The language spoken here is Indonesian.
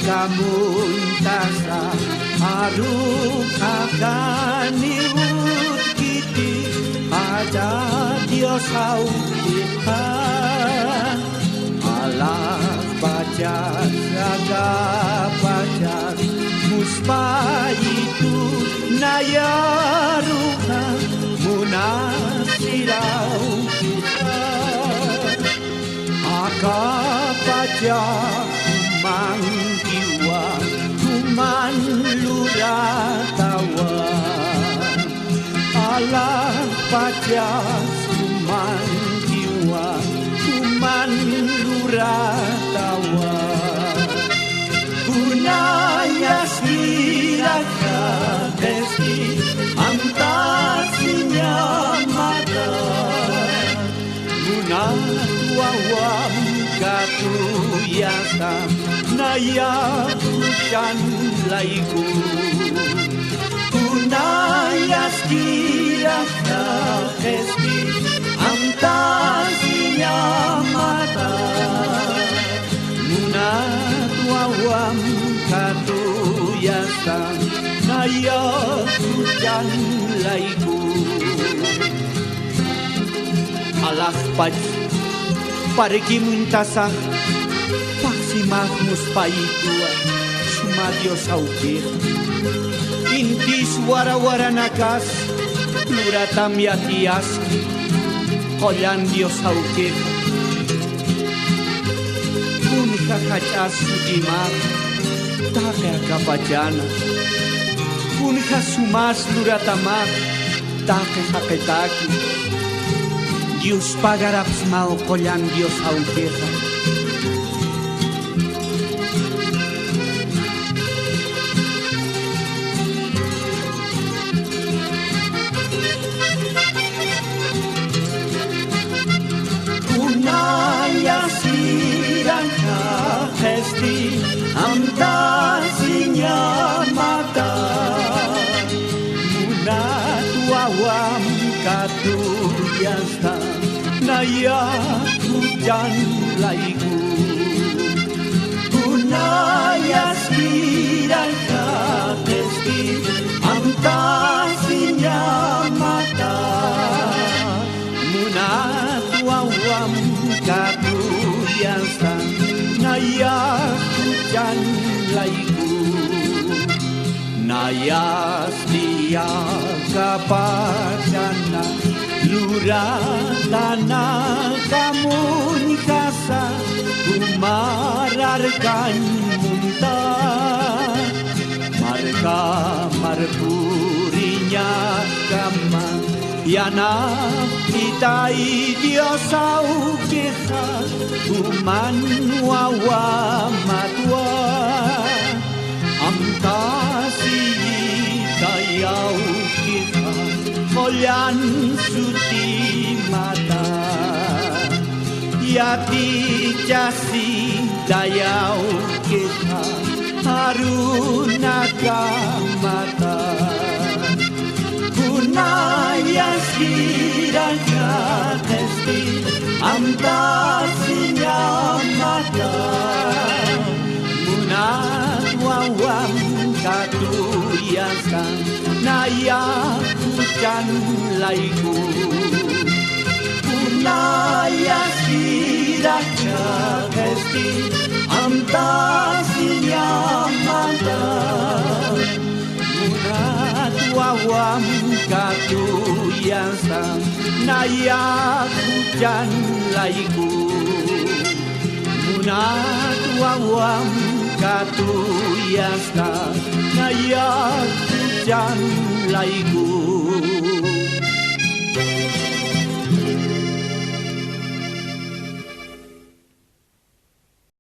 Kamuntasa aruk akan niut kiti ada Dios au kita Allah baca jaga baca muspa itu nayaruka munasirau kita akap baca mangkiwa kuman luratawa Allah paja kuman kiwa kuman luratawa punanya siraka besti antasinya mata munatuawam katuyasa naya hujan laiku punayas kiraka esti antasinya mata munatuawam katuyasa naya hujan laiku alah paj parigi muntasa paksimah muspaitua sumadio saukir inti suara-wara nakas pluratam yatias kolyan Dios saukir unika kacas sudimak taka kapajana unika sumas luratamak taka haketaki Dios pagarap smau kolyan Dios saukir Hesti antasinya mata munatuawam katuyasa naya hujan laiku punaya siraka hesti antasinya mata munatuawam katuyasa naya hujan laiku naya setia kapacana luratana kamun kasa kumararkan munta marka marpurinya kama yana itai Dios au kita kuman wawa matwa amkasi tayau kita kolyan suti mata yati jasi tayau kita harunaka mata punaya siraka hesti antasinya mata munatuawam katuyasa naya hujan laiku punaya siraka hesti antasinya mata munatuawam katuyasa naya hujan laiku munatuawam katuyasa naya hujan laiku